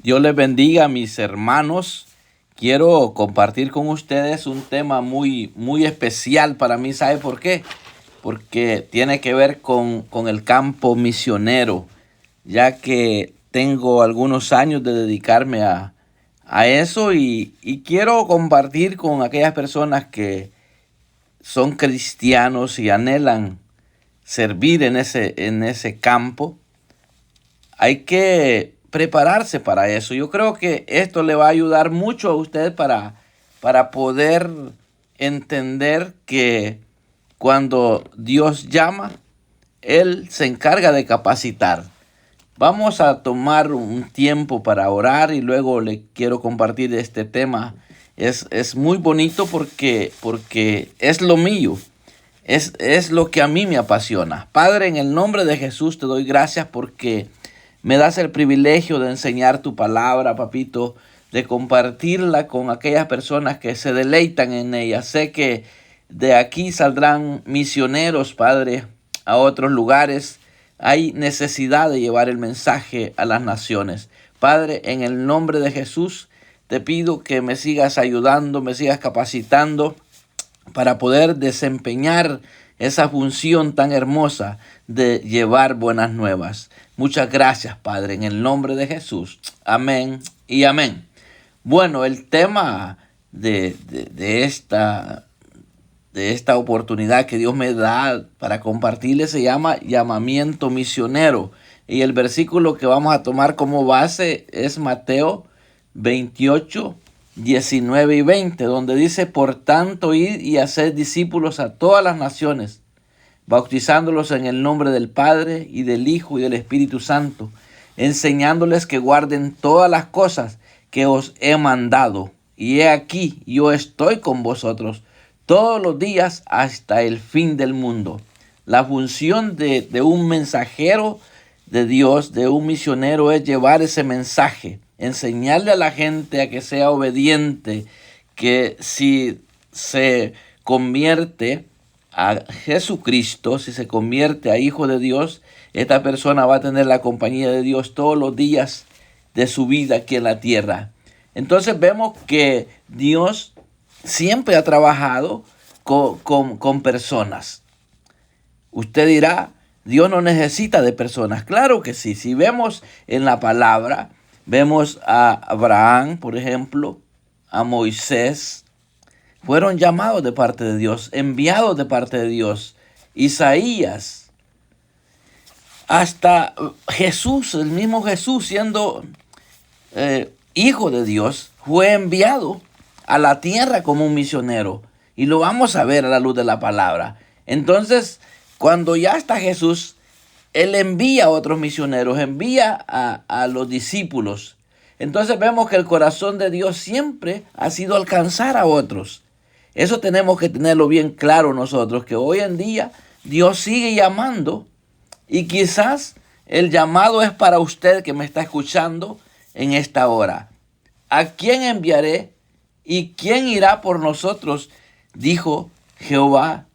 Dios les bendiga, mis hermanos. Quiero compartir con ustedes un tema muy especial para mí. ¿Sabe por qué? Porque tiene que ver con el campo misionero, ya que tengo algunos años de dedicarme a eso y quiero compartir con aquellas personas que son cristianos y anhelan servir en ese campo. Hay que prepararse para eso. Yo creo que esto le va a ayudar mucho a usted para poder entender que cuando Dios llama, Él se encarga de capacitar. Vamos a tomar un tiempo para orar y luego le quiero compartir este tema. Es muy bonito porque es lo mío. Es lo que a mí me apasiona. Padre, en el nombre de Jesús te doy gracias porque me das el privilegio de enseñar tu palabra, papito, de compartirla con aquellas personas que se deleitan en ella. Sé que de aquí saldrán misioneros, Padre, a otros lugares. Hay necesidad de llevar el mensaje a las naciones. Padre, en el nombre de Jesús, te pido que me sigas ayudando, me sigas capacitando para poder desempeñar esa función tan hermosa de llevar buenas nuevas. Muchas gracias, Padre, en el nombre de Jesús. Amén y amén. Bueno, el tema de esta oportunidad que Dios me da para compartirles se llama llamamiento misionero. Y el versículo que vamos a tomar como base es Mateo 28, 19 y 20, donde dice: por tanto, id y haced discípulos a todas las naciones, bautizándolos en el nombre del Padre y del Hijo y del Espíritu Santo, enseñándoles que guarden todas las cosas que os he mandado. Y he aquí, yo estoy con vosotros todos los días hasta el fin del mundo. La función de un mensajero de Dios, de un misionero, es llevar ese mensaje, enseñarle a la gente a que sea obediente, que si se convierte a Jesucristo, si se convierte a hijo de Dios, esta persona va a tener la compañía de Dios todos los días de su vida aquí en la tierra. Entonces vemos que Dios siempre ha trabajado con personas. Usted dirá, Dios no necesita de personas. Claro que sí. Si vemos en la palabra, vemos a Abraham, por ejemplo, a Moisés. Fueron llamados de parte de Dios, enviados de parte de Dios. Isaías, hasta Jesús, el mismo Jesús, siendo hijo de Dios, fue enviado a la tierra como un misionero. Y lo vamos a ver a la luz de la palabra. Entonces, cuando ya está Jesús, Él envía a otros misioneros, envía a los discípulos. Entonces vemos que el corazón de Dios siempre ha sido alcanzar a otros. Eso tenemos que tenerlo bien claro nosotros, que hoy en día Dios sigue llamando y quizás el llamado es para usted que me está escuchando en esta hora. ¿A quién enviaré y quién irá por nosotros?, dijo Jehová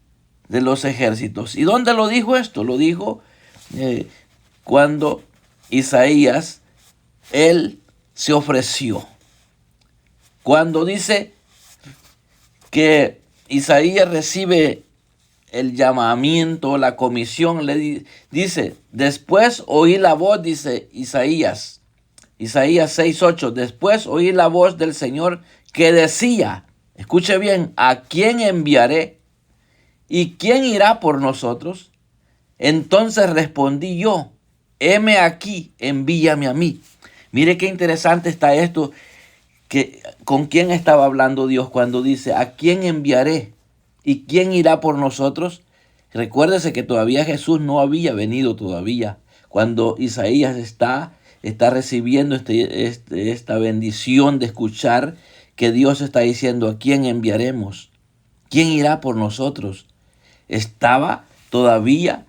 de los ejércitos. ¿Y dónde lo dijo esto? Lo dijo cuando Isaías, él se ofreció. Cuando dice que Isaías recibe el llamamiento, la comisión, dice, después oí la voz, dice Isaías 6:8, después oí la voz del Señor que decía, escuche bien, ¿a quién enviaré? ¿Y quién irá por nosotros? Entonces respondí yo, heme aquí, envíame a mí. Mire qué interesante está esto, que con quién estaba hablando Dios cuando dice, ¿a quién enviaré? ¿Y quién irá por nosotros? Recuérdese que todavía Jesús no había venido todavía. Cuando Isaías está recibiendo esta bendición de escuchar que Dios está diciendo, ¿a quién enviaremos? ¿Quién irá por nosotros? Estaba todavía,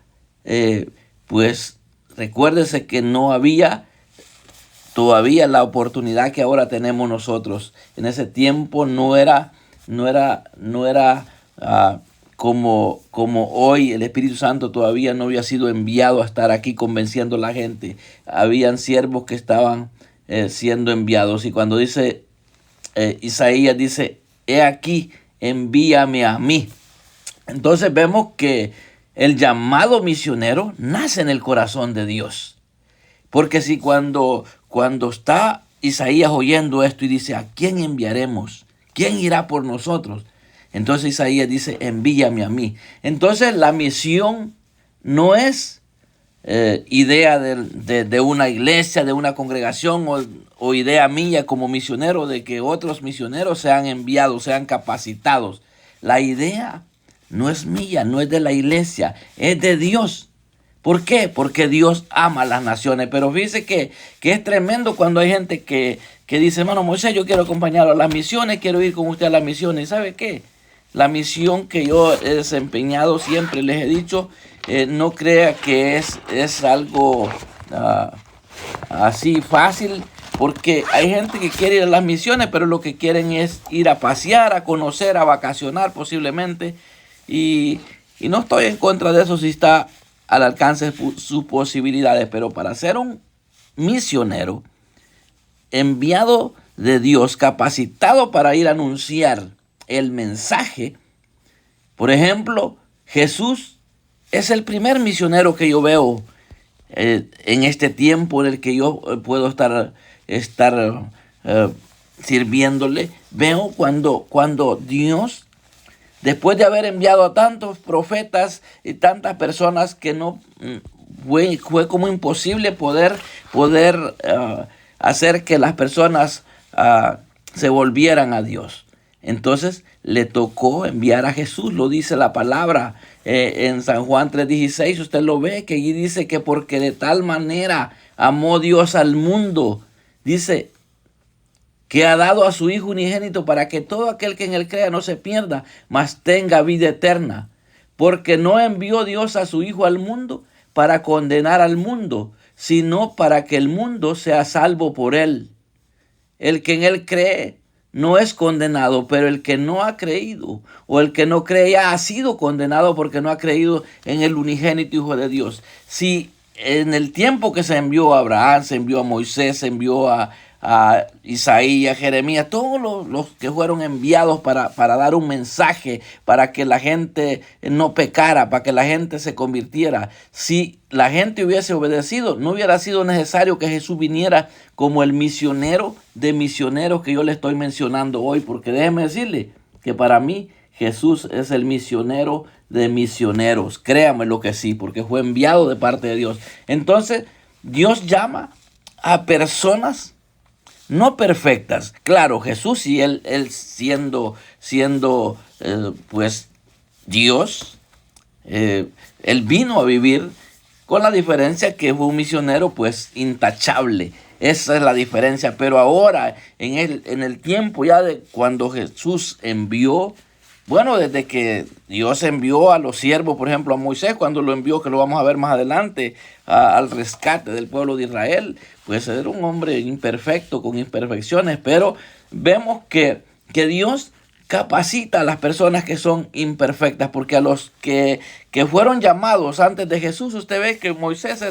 pues recuérdese que no había todavía la oportunidad que ahora tenemos nosotros. En ese tiempo no era como hoy. El Espíritu Santo todavía no había sido enviado a estar aquí convenciendo a la gente. Habían siervos que estaban siendo enviados. Y cuando dice Isaías, dice, he aquí, envíame a mí. Entonces vemos que el llamado misionero nace en el corazón de Dios. Porque si cuando está Isaías oyendo esto y dice, ¿a quién enviaremos? ¿Quién irá por nosotros? Entonces Isaías dice, envíame a mí. Entonces la misión no es idea de una iglesia, de una congregación o idea mía como misionero de que otros misioneros sean enviados, sean capacitados. La idea no es mía, no es de la iglesia, es de Dios. ¿Por qué? Porque Dios ama a las naciones. Pero fíjese que es tremendo cuando hay gente que dice, hermano Moisés, yo quiero acompañarlo a las misiones, quiero ir con usted a las misiones. ¿Sabe qué? La misión que yo he desempeñado, siempre les he dicho, no crea que es algo así fácil, porque hay gente que quiere ir a las misiones, pero lo que quieren es ir a pasear, a conocer, a vacacionar posiblemente. Y no estoy en contra de eso si está al alcance de sus posibilidades, pero para ser un misionero enviado de Dios, capacitado para ir a anunciar el mensaje, por ejemplo, Jesús es el primer misionero que yo veo en este tiempo en el que yo puedo estar sirviéndole. Veo cuando Dios, después de haber enviado a tantos profetas y tantas personas que no fue como imposible poder hacer que las personas se volvieran a Dios. Entonces le tocó enviar a Jesús, lo dice la palabra en San Juan 3:16, usted lo ve, que allí dice que porque de tal manera amó Dios al mundo, dice que ha dado a su Hijo unigénito para que todo aquel que en él crea no se pierda, mas tenga vida eterna. Porque no envió Dios a su Hijo al mundo para condenar al mundo, sino para que el mundo sea salvo por él. El que en él cree no es condenado, pero el que no ha creído o el que no cree ya ha sido condenado porque no ha creído en el unigénito Hijo de Dios. Si en el tiempo que se envió a Abraham, se envió a Moisés, se envió a Isaías, Jeremías, todos los que fueron enviados para dar un mensaje, para que la gente no pecara, para que la gente se convirtiera. Si la gente hubiese obedecido, no hubiera sido necesario que Jesús viniera como el misionero de misioneros que yo le estoy mencionando hoy, porque déjeme decirle que para mí Jesús es el misionero de misioneros. Créame lo que sí, porque fue enviado de parte de Dios. Entonces, Dios llama a personas no perfectas. Claro, Jesús y él siendo pues Dios, él vino a vivir con la diferencia que fue un misionero pues intachable. Esa es la diferencia. Pero ahora, en el tiempo ya de cuando Jesús envió, bueno, desde que Dios envió a los siervos, por ejemplo, a Moisés, cuando lo envió, que lo vamos a ver más adelante, al rescate del pueblo de Israel, pues era un hombre imperfecto, con imperfecciones, pero vemos que Dios capacita a las personas que son imperfectas, porque a los que fueron llamados antes de Jesús, usted ve que Moisés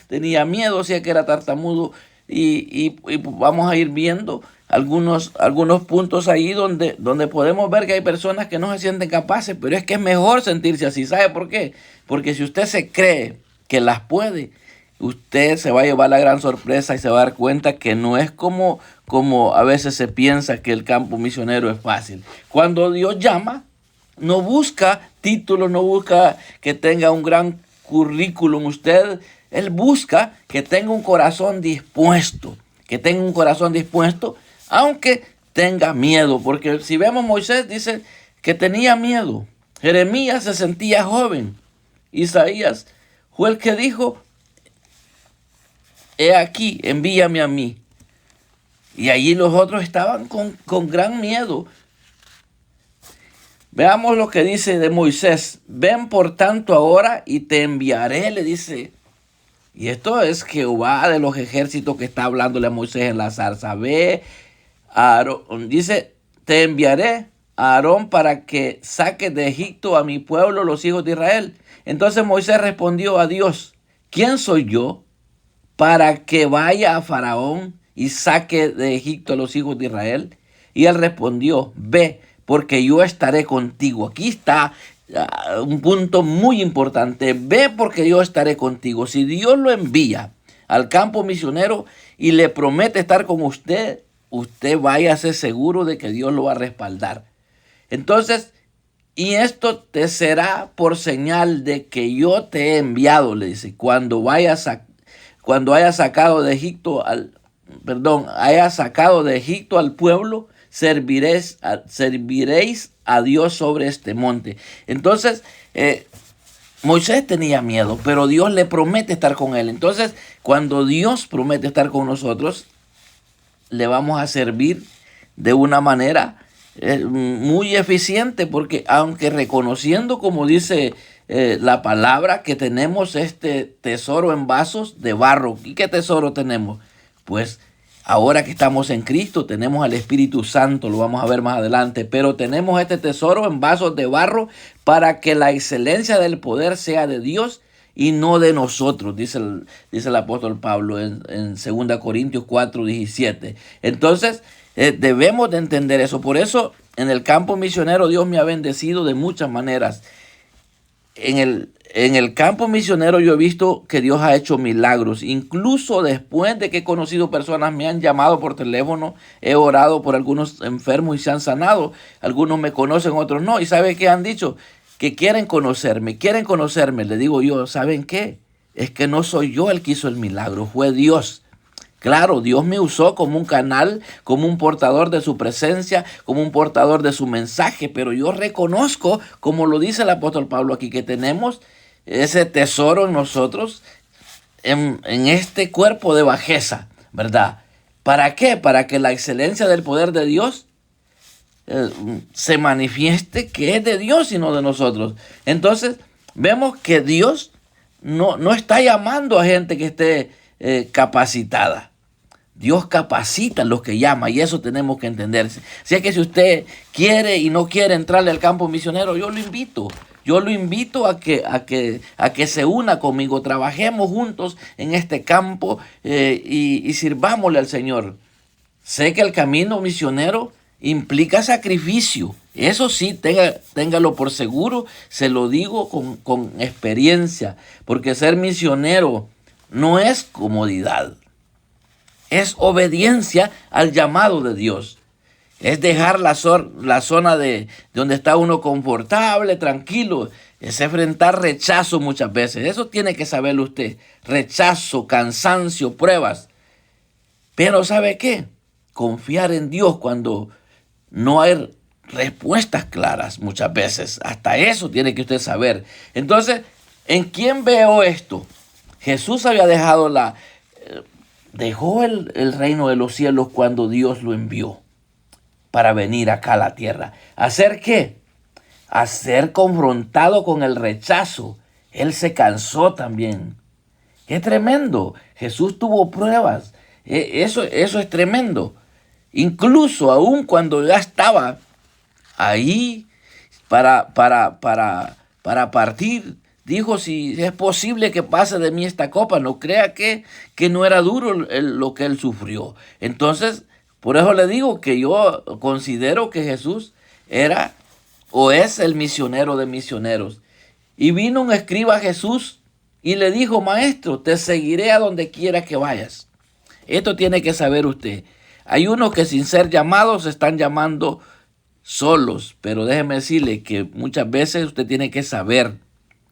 tenía miedo, decía que era tartamudo, y vamos a ir viendo algunos puntos ahí donde podemos ver que hay personas que no se sienten capaces, pero es que es mejor sentirse así. ¿Sabe por qué? Porque si usted se cree que las puede, usted se va a llevar la gran sorpresa y se va a dar cuenta que no es como a veces se piensa que el campo misionero es fácil. Cuando Dios llama, no busca títulos, no busca que tenga un gran currículum usted. Él busca que tenga un corazón dispuesto, aunque tenga miedo, porque si vemos Moisés dice que tenía miedo, Jeremías se sentía joven, Isaías fue el que dijo, he aquí, envíame a mí, y allí los otros estaban con gran miedo. Veamos lo que dice de Moisés, ven por tanto ahora y te enviaré, le dice. Y esto es Jehová de los ejércitos que está hablándole a Moisés en la zarza. Ve, Aarón, dice, te enviaré a Aarón para que saques de Egipto a mi pueblo, los hijos de Israel. Entonces Moisés respondió a Dios, ¿quién soy yo para que vaya a Faraón y saque de Egipto a los hijos de Israel? Y él respondió, ve, porque yo estaré contigo. Aquí está un punto muy importante. Ve porque yo estaré contigo. Si Dios lo envía al campo misionero y le promete estar con usted, usted váyase seguro de que Dios lo va a respaldar. Entonces, y esto te será por señal de que yo te he enviado, le dice, cuando hayas sacado de Egipto hayas sacado de Egipto al pueblo, serviréis a Dios sobre este monte. Entonces, Moisés tenía miedo, pero Dios le promete estar con él. Entonces, cuando Dios promete estar con nosotros, le vamos a servir de una manera muy eficiente, porque aunque reconociendo, como dice la palabra, que tenemos este tesoro en vasos de barro. ¿Y qué tesoro tenemos? Pues ahora que estamos en Cristo, tenemos al Espíritu Santo, lo vamos a ver más adelante, pero tenemos este tesoro en vasos de barro para que la excelencia del poder sea de Dios y no de nosotros, dice el apóstol Pablo en 2 Corintios 4:17. Entonces, debemos de entender eso. Por eso, en el campo misionero, Dios me ha bendecido de muchas maneras. En el campo misionero yo he visto que Dios ha hecho milagros. Incluso después de que he conocido personas, me han llamado por teléfono, he orado por algunos enfermos y se han sanado. Algunos me conocen, otros no. ¿Y sabe qué han dicho? Que quieren conocerme. Le digo yo, ¿saben qué? Es que no soy yo el que hizo el milagro, fue Dios. Claro, Dios me usó como un canal, como un portador de su presencia, como un portador de su mensaje, pero yo reconozco, como lo dice el apóstol Pablo aquí, que tenemos ese tesoro en nosotros, en este cuerpo de bajeza, ¿verdad? ¿Para qué? Para que la excelencia del poder de Dios se manifieste, que es de Dios y no de nosotros. Entonces, vemos que Dios no está llamando a gente que esté capacitada. Dios capacita a los que llama, y eso tenemos que entender. Así que si usted quiere y no quiere entrarle al campo misionero, yo lo invito a que se una conmigo, trabajemos juntos en este campo y sirvámosle al Señor. Sé que el camino misionero implica sacrificio. Eso sí, téngalo por seguro, se lo digo con experiencia, porque ser misionero no es comodidad, es obediencia al llamado de Dios. Es dejar la zona de donde está uno confortable, tranquilo. Es enfrentar rechazo muchas veces. Eso tiene que saberlo usted. Rechazo, cansancio, pruebas. Pero ¿sabe qué? Confiar en Dios cuando no hay respuestas claras muchas veces. Hasta eso tiene que usted saber. Entonces, ¿en quién veo esto? Jesús había dejó el reino de los cielos cuando Dios lo envió para venir acá a la tierra. ¿Hacer qué? A ser confrontado con el rechazo. Él se cansó también. ¡Qué tremendo! Jesús tuvo pruebas. Eso es tremendo. Incluso aún cuando ya estaba ahí para partir, dijo, si es posible que pase de mí esta copa, no crea que no era duro lo que él sufrió. Entonces, por eso le digo que yo considero que Jesús era o es el misionero de misioneros. Y vino un escriba a Jesús y le dijo, maestro, te seguiré a donde quiera que vayas. Esto tiene que saber usted. Hay unos que sin ser llamados se están llamando solos, pero déjeme decirle que muchas veces usted tiene que saber.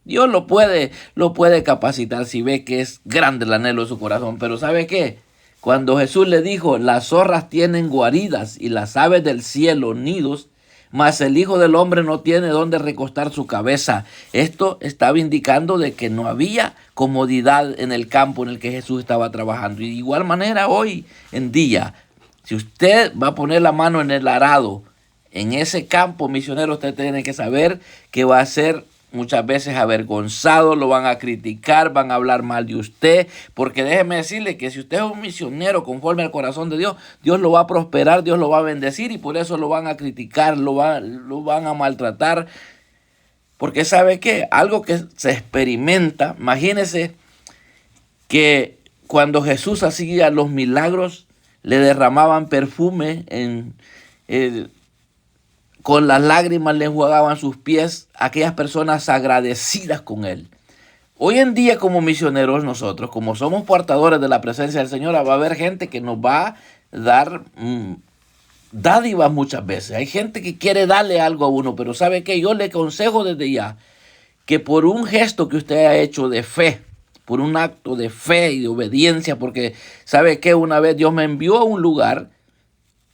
Dios lo puede capacitar si ve que es grande el anhelo de su corazón. Pero ¿sabe qué? Cuando Jesús le dijo, las zorras tienen guaridas y las aves del cielo nidos, mas el Hijo del Hombre no tiene dónde recostar su cabeza. Esto estaba indicando de que no había comodidad en el campo en el que Jesús estaba trabajando. Y de igual manera hoy en día, si usted va a poner la mano en el arado, en ese campo misionero, usted tiene que saber que va a ser muchas veces avergonzado, lo van a criticar, van a hablar mal de usted, porque déjeme decirle que si usted es un misionero conforme al corazón de Dios, Dios lo va a prosperar, Dios lo va a bendecir, y por eso lo van a criticar, lo van a maltratar, porque ¿sabe qué? Algo que se experimenta, imagínese que cuando Jesús hacía los milagros, le derramaban perfume, con las lágrimas le enjuagaban sus pies a aquellas personas agradecidas con él. Hoy en día, como misioneros, nosotros, como somos portadores de la presencia del Señor, va a haber gente que nos va a dar dádivas muchas veces. Hay gente que quiere darle algo a uno, pero ¿sabe qué? Yo le aconsejo desde ya que por un gesto que usted ha hecho de fe, por un acto de fe y de obediencia, porque ¿sabe qué? Una vez Dios me envió a un lugar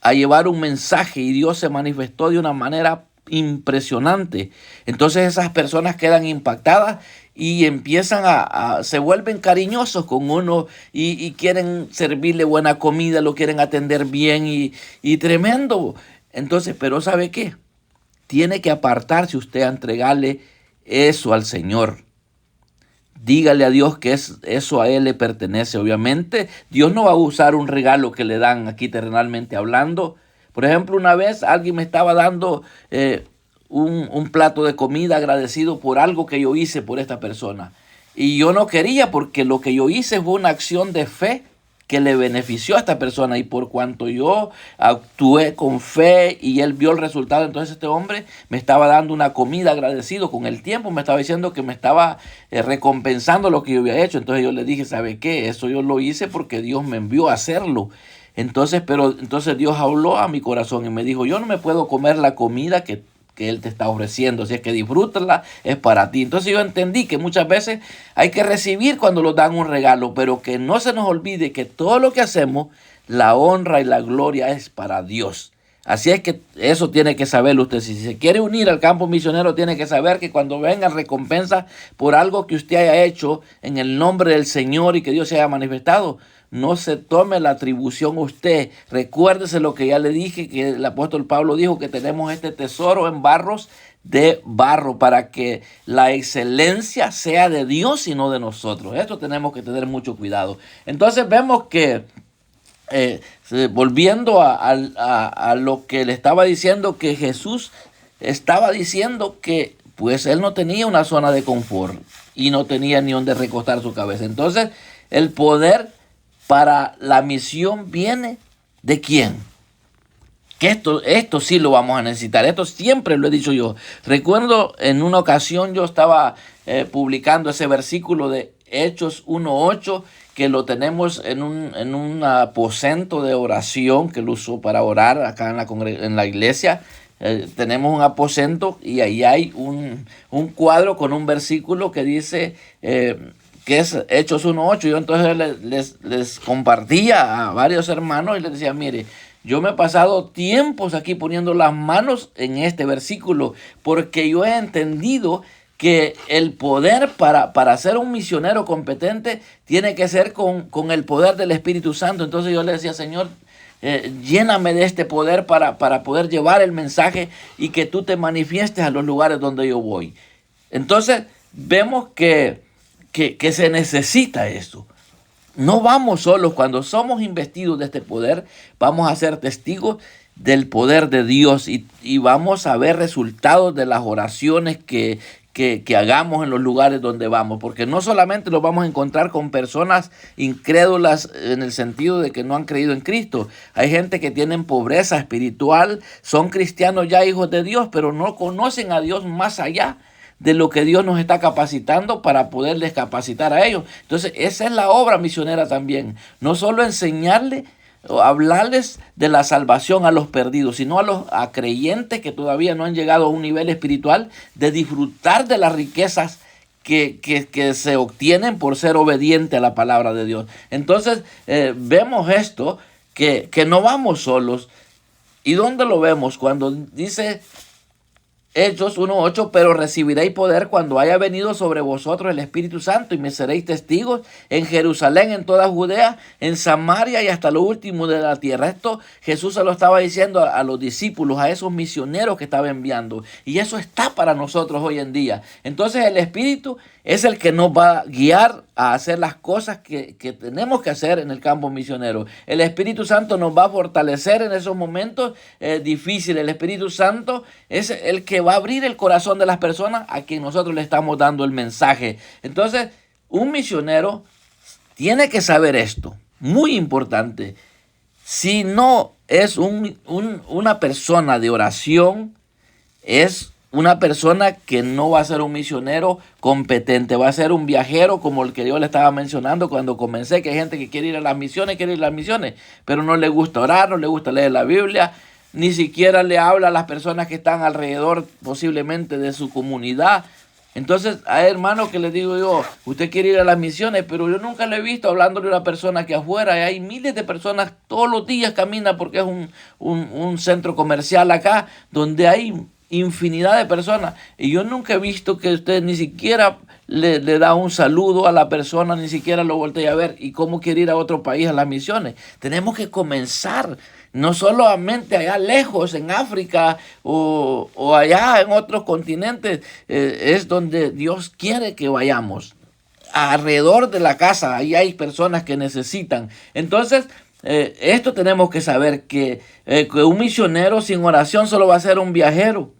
a llevar un mensaje y Dios se manifestó de una manera impresionante. Entonces esas personas quedan impactadas y empiezan se vuelven cariñosos con uno y quieren servirle buena comida, lo quieren atender bien y tremendo. Entonces, pero ¿sabe qué? Tiene que apartarse usted a entregarle eso al Señor. Dígale a Dios que eso a Él le pertenece. Obviamente, Dios no va a usar un regalo que le dan aquí terrenalmente hablando. Por ejemplo, una vez alguien me estaba dando un plato de comida agradecido por algo que yo hice por esta persona. Y yo no quería, porque lo que yo hice fue una acción de fe que le benefició a esta persona, y por cuanto yo actué con fe y él vio el resultado, entonces este hombre me estaba dando una comida agradecido. Con el tiempo me estaba diciendo que me estaba recompensando lo que yo había hecho. Entonces yo le dije, ¿sabe qué? Eso yo lo hice porque Dios me envió a hacerlo. Entonces Dios habló a mi corazón y me dijo, yo no me puedo comer la comida que Él te está ofreciendo, si es que disfrútala, es para ti. Entonces yo entendí que muchas veces hay que recibir cuando nos dan un regalo, pero que no se nos olvide que todo lo que hacemos, la honra y la gloria es para Dios. Así es que eso tiene que saberlo usted. Si se quiere unir al campo misionero, tiene que saber que cuando vengan recompensas por algo que usted haya hecho en el nombre del Señor y que Dios se haya manifestado, no se tome la atribución usted. Recuérdese lo que ya le dije, que el apóstol Pablo dijo, que tenemos este tesoro en barros de barro para que la excelencia sea de Dios y no de nosotros. Esto tenemos que tener mucho cuidado. Entonces vemos que volviendo a lo que le estaba diciendo, que Jesús estaba diciendo que pues él no tenía una zona de confort y no tenía ni donde recostar su cabeza. Entonces el poder para la misión viene ¿de quién? Que esto sí lo vamos a necesitar. Esto siempre lo he dicho yo. Recuerdo en una ocasión yo estaba publicando ese versículo de Hechos 1:8, que lo tenemos en un aposento de oración que lo usó para orar acá en la iglesia. Tenemos un aposento y ahí hay un cuadro con un versículo que dice que es Hechos 1:8. Yo entonces les compartía a varios hermanos y les decía, mire, yo me he pasado tiempos aquí poniendo las manos en este versículo, porque yo he entendido que el poder para ser un misionero competente tiene que ser con el poder del Espíritu Santo. Entonces yo le decía, Señor, lléname de este poder para poder llevar el mensaje y que tú te manifiestes a los lugares donde yo voy. Entonces vemos que se necesita esto. No vamos solos. Cuando somos investidos de este poder, vamos a ser testigos del poder de Dios y vamos a ver resultados de las oraciones que hagamos en los lugares donde vamos, porque no solamente los vamos a encontrar con personas incrédulas en el sentido de que no han creído en Cristo. Hay gente que tienen pobreza espiritual, son cristianos ya, hijos de Dios, pero no conocen a Dios más allá de lo que Dios nos está capacitando para poderles capacitar a ellos. Entonces esa es la obra misionera también, no solo enseñarle o hablarles de la salvación a los perdidos, sino a creyentes que todavía no han llegado a un nivel espiritual, de disfrutar de las riquezas que se obtienen por ser obediente a la palabra de Dios. Entonces vemos esto, que no vamos solos. ¿Y dónde lo vemos? Cuando dice Hechos 1:8, pero recibiréis poder cuando haya venido sobre vosotros el Espíritu Santo y me seréis testigos en Jerusalén, en toda Judea, en Samaria y hasta lo último de la tierra. Esto Jesús se lo estaba diciendo a los discípulos, a esos misioneros que estaba enviando. Y eso está para nosotros hoy en día. Entonces el Espíritu es el que nos va a guiar a hacer las cosas que tenemos que hacer en el campo misionero. El Espíritu Santo nos va a fortalecer en esos momentos difíciles. El Espíritu Santo es el que va a abrir el corazón de las personas a quien nosotros le estamos dando el mensaje. Entonces, un misionero tiene que saber esto, muy importante. Si no es una persona de oración, es una persona que no va a ser un misionero competente, va a ser un viajero como el que yo le estaba mencionando cuando comencé, que hay gente que quiere ir a las misiones, pero no le gusta orar, no le gusta leer la Biblia, ni siquiera le habla a las personas que están alrededor posiblemente de su comunidad. Entonces, a hermano, que les digo yo, usted quiere ir a las misiones, pero yo nunca lo he visto hablándole a una persona que afuera, y hay miles de personas todos los días camina porque es un centro comercial acá, donde hay infinidad de personas, y yo nunca he visto que usted ni siquiera le da un saludo a la persona, ni siquiera lo voltea a ver. ¿Y cómo quiere ir a otro país a las misiones? Tenemos que comenzar, no solamente allá lejos en África o allá en otros continentes, es donde Dios quiere que vayamos. Alrededor de la casa, ahí hay personas que necesitan. Entonces, esto tenemos que saber que un misionero sin oración solo va a ser un viajero.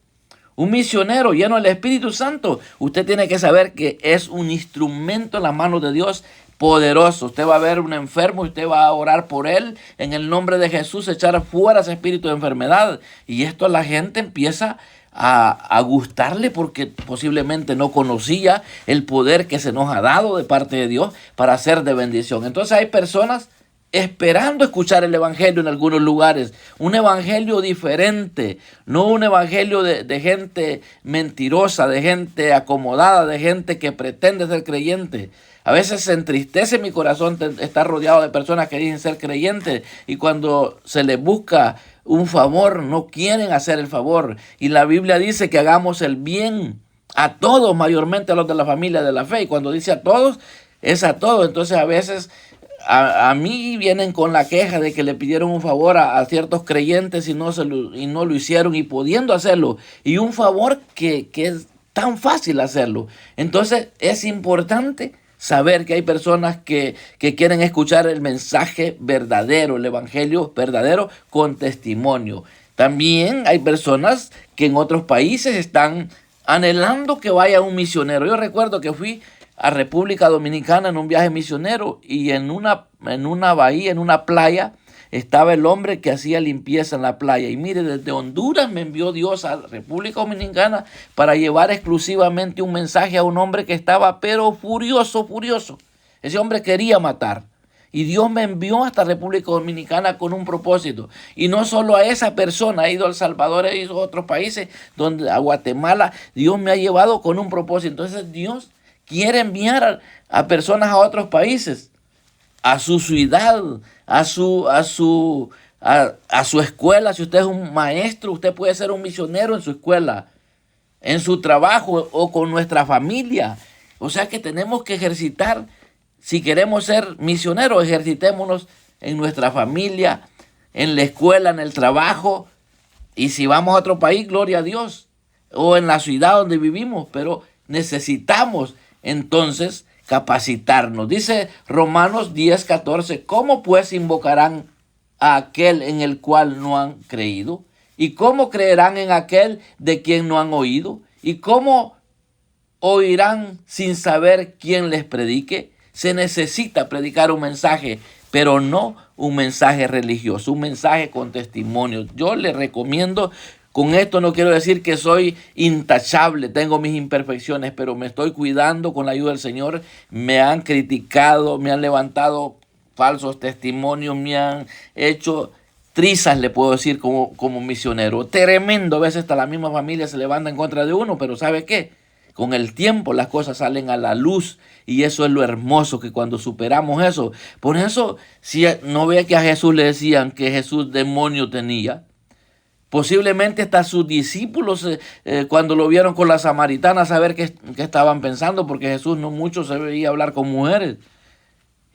Un misionero lleno del Espíritu Santo, usted tiene que saber que es un instrumento en las manos de Dios poderoso. Usted va a ver un enfermo y usted va a orar por él en el nombre de Jesús, echar fuera ese espíritu de enfermedad. Y esto a la gente empieza a gustarle porque posiblemente no conocía el poder que se nos ha dado de parte de Dios para ser de bendición. Entonces hay personas esperando escuchar el evangelio en algunos lugares, un evangelio diferente, no un evangelio de gente mentirosa, de gente acomodada, de gente que pretende ser creyente. A veces se entristece mi corazón estar rodeado de personas que dicen ser creyentes, y cuando se les busca un favor no quieren hacer el favor. Y la Biblia dice que hagamos el bien a todos, mayormente a los de la familia de la fe, y cuando dice a todos, es a todos. Entonces a veces a mí vienen con la queja de que le pidieron un favor a ciertos creyentes y no lo hicieron, y pudiendo hacerlo, y un favor que es tan fácil hacerlo. Entonces es importante saber que hay personas que quieren escuchar el mensaje verdadero, el evangelio verdadero con testimonio. También hay personas que en otros países están anhelando que vaya un misionero. Yo recuerdo que fui a República Dominicana en un viaje misionero, y en una bahía, en una playa, estaba el hombre que hacía limpieza en la playa. Y mire, desde Honduras me envió Dios a República Dominicana para llevar exclusivamente un mensaje a un hombre que estaba pero furioso. Ese hombre quería matar. Y Dios me envió hasta República Dominicana con un propósito. Y no solo a esa persona, he ido a El Salvador, he ido a otros países, a Guatemala. Dios me ha llevado con un propósito. Entonces Dios quiere enviar a personas a otros países, a su ciudad, a su escuela. Si usted es un maestro, usted puede ser un misionero en su escuela, en su trabajo o con nuestra familia. O sea que tenemos que ejercitar. Si queremos ser misioneros, ejercitémonos en nuestra familia, en la escuela, en el trabajo. Y si vamos a otro país, gloria a Dios, o en la ciudad donde vivimos, pero necesitamos entonces capacitarnos. Dice Romanos 10:14, ¿cómo pues invocarán a aquel en el cual no han creído? ¿Y cómo creerán en aquel de quien no han oído? ¿Y cómo oirán sin saber quién les predique? Se necesita predicar un mensaje, pero no un mensaje religioso, un mensaje con testimonio. Yo le recomiendo. Con esto no quiero decir que soy intachable, tengo mis imperfecciones, pero me estoy cuidando con la ayuda del Señor. Me han criticado, me han levantado falsos testimonios, me han hecho trizas, le puedo decir, como misionero. Tremendo, a veces hasta la misma familia se levanta en contra de uno, pero ¿sabe qué? Con el tiempo las cosas salen a la luz, y eso es lo hermoso, que cuando superamos eso. Por eso, si no ve que a Jesús le decían que Jesús demonio tenía, posiblemente hasta sus discípulos cuando lo vieron con la samaritana, saber qué estaban pensando, porque Jesús no mucho se veía hablar con mujeres.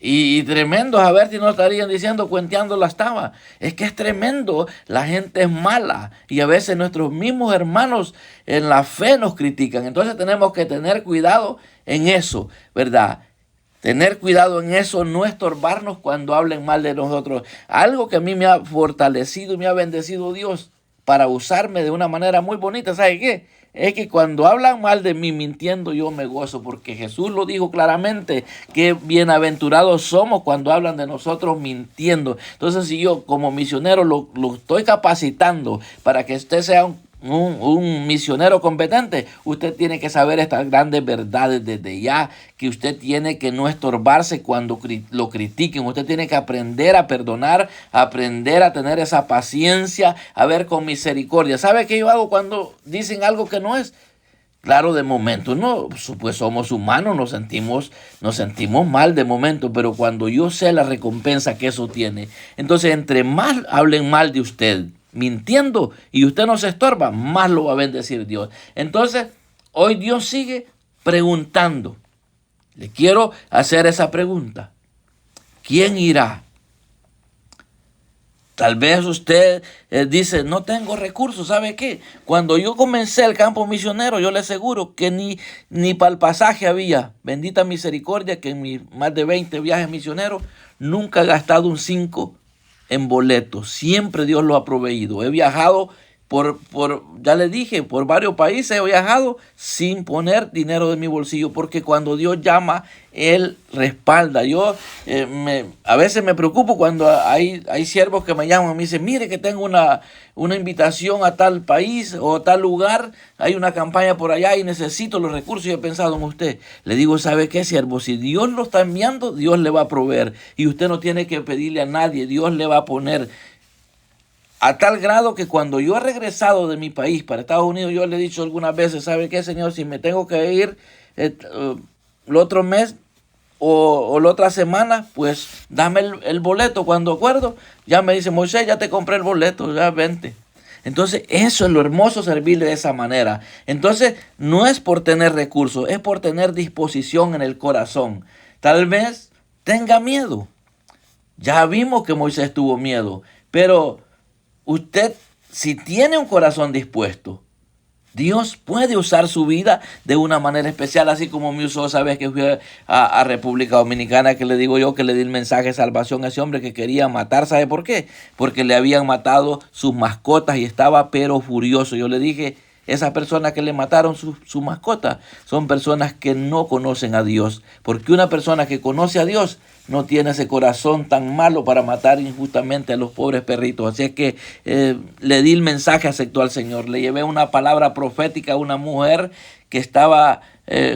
Y tremendo, a ver si no estarían diciendo, cuenteándola estaba. Es que es tremendo, la gente es mala, y a veces nuestros mismos hermanos en la fe nos critican. Entonces tenemos que tener cuidado en eso, ¿verdad? Tener cuidado en eso, no estorbarnos cuando hablen mal de nosotros. Algo que a mí me ha fortalecido y me ha bendecido Dios para usarme de una manera muy bonita, ¿sabe qué? es que cuando hablan mal de mí mintiendo, yo me gozo, porque Jesús lo dijo claramente, que bienaventurados somos cuando hablan de nosotros mintiendo. Entonces, si yo como misionero lo estoy capacitando para que usted sea un misionero competente, usted tiene que saber estas grandes verdades desde ya, que usted tiene que no estorbarse cuando lo critiquen. Usted tiene que aprender a perdonar, aprender a tener esa paciencia, a ver con misericordia. ¿Sabe qué yo hago cuando dicen algo que no es? Claro, de momento no, pues somos humanos, nos sentimos mal de momento, pero cuando yo sé la recompensa que eso tiene, entonces entre más hablen mal de usted, mintiendo, y usted no se estorba, más lo va a bendecir Dios. Entonces, hoy Dios sigue preguntando. Le quiero hacer esa pregunta. ¿Quién irá? Tal vez usted dice, no tengo recursos. ¿Sabe qué? Cuando yo comencé el campo misionero, yo le aseguro que ni para el pasaje había. Bendita misericordia que en mis más de 20 viajes misioneros nunca he gastado un 5 en boletos. Siempre Dios lo ha proveído. He viajado ya le dije, por varios países he viajado sin poner dinero de mi bolsillo, porque cuando Dios llama, Él respalda. Yo a veces me preocupo cuando hay siervos que me llaman y me dicen, mire que tengo una invitación a tal país o a tal lugar, hay una campaña por allá y necesito los recursos y he pensado en usted. Le digo, ¿sabe qué, siervo? Si Dios lo está enviando, Dios le va a proveer y usted no tiene que pedirle a nadie, Dios le va a poner. A tal grado que cuando yo he regresado de mi país para Estados Unidos, yo le he dicho algunas veces, ¿sabe qué, Señor? Si me tengo que ir el otro mes o la otra semana, pues dame el boleto. Cuando acuerdo, ya me dice, Moisés, ya te compré el boleto, ya vente. Entonces, eso es lo hermoso, servirle de esa manera. Entonces, no es por tener recursos, es por tener disposición en el corazón. Tal vez tenga miedo. Ya vimos que Moisés tuvo miedo, pero usted, si tiene un corazón dispuesto, Dios puede usar su vida de una manera especial, así como me usó, sabes que fui a República Dominicana, que le digo yo que le di el mensaje de salvación a ese hombre que quería matar. ¿Sabe por qué? Porque le habían matado sus mascotas y estaba pero furioso. Yo le dije, esas personas que le mataron su mascota son personas que no conocen a Dios, porque una persona que conoce a Dios no tiene ese corazón tan malo para matar injustamente a los pobres perritos. Así es que le di el mensaje, aceptó al Señor. Le llevé una palabra profética a una mujer que estaba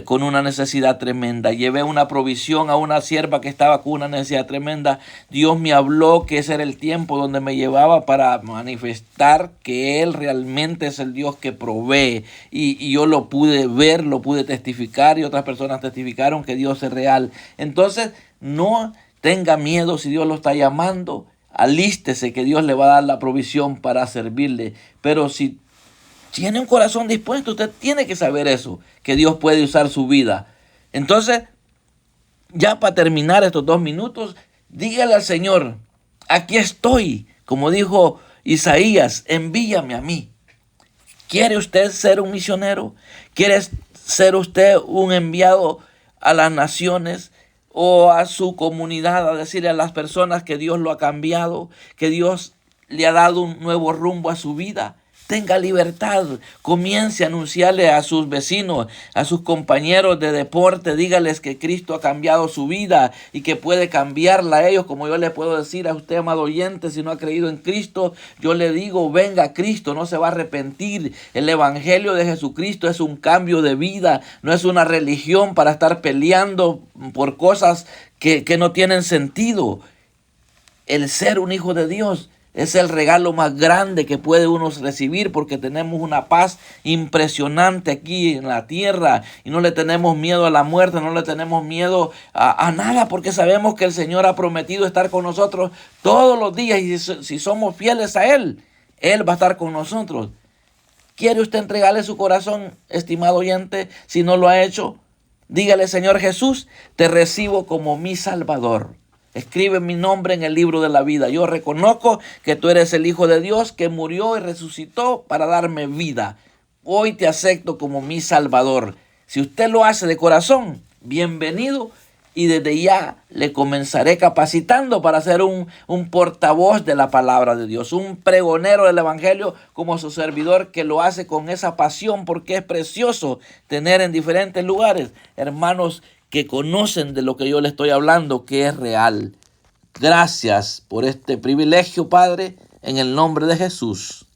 con una necesidad tremenda. Llevé una provisión a una sierva que estaba con una necesidad tremenda. Dios me habló que ese era el tiempo donde me llevaba para manifestar que Él realmente es el Dios que provee. Y yo lo pude ver, lo pude testificar y otras personas testificaron que Dios es real. Entonces, no tenga miedo si Dios lo está llamando. Alístese que Dios le va a dar la provisión para servirle. Pero si tiene un corazón dispuesto, usted tiene que saber eso, que Dios puede usar su vida. Entonces, ya para terminar estos 2 minutos, dígale al Señor, aquí estoy, como dijo Isaías, envíame a mí. ¿Quiere usted ser un misionero? ¿Quiere ser usted un enviado a las naciones o a su comunidad, a decirle a las personas que Dios lo ha cambiado, que Dios le ha dado un nuevo rumbo a su vida? Tenga libertad, comience a anunciarle a sus vecinos, a sus compañeros de deporte, dígales que Cristo ha cambiado su vida y que puede cambiarla a ellos, como yo le puedo decir a usted, amado oyente, si no ha creído en Cristo, yo le digo, venga a Cristo, no se va a arrepentir. El evangelio de Jesucristo es un cambio de vida, no es una religión para estar peleando por cosas que no tienen sentido. El ser un hijo de Dios es el regalo más grande que puede uno recibir, porque tenemos una paz impresionante aquí en la tierra y no le tenemos miedo a la muerte, no le tenemos miedo a nada, porque sabemos que el Señor ha prometido estar con nosotros todos los días y si somos fieles a Él, Él va a estar con nosotros. ¿Quiere usted entregarle su corazón, estimado oyente? Si no lo ha hecho, dígale, Señor Jesús, te recibo como mi Salvador. Escribe mi nombre en el libro de la vida. Yo reconozco que tú eres el Hijo de Dios que murió y resucitó para darme vida. Hoy te acepto como mi Salvador. Si usted lo hace de corazón, bienvenido y desde ya le comenzaré capacitando para ser un portavoz de la palabra de Dios, un pregonero del evangelio como su servidor, que lo hace con esa pasión, porque es precioso tener en diferentes lugares hermanos que conocen de lo que yo le estoy hablando, que es real. Gracias por este privilegio, Padre, en el nombre de Jesús.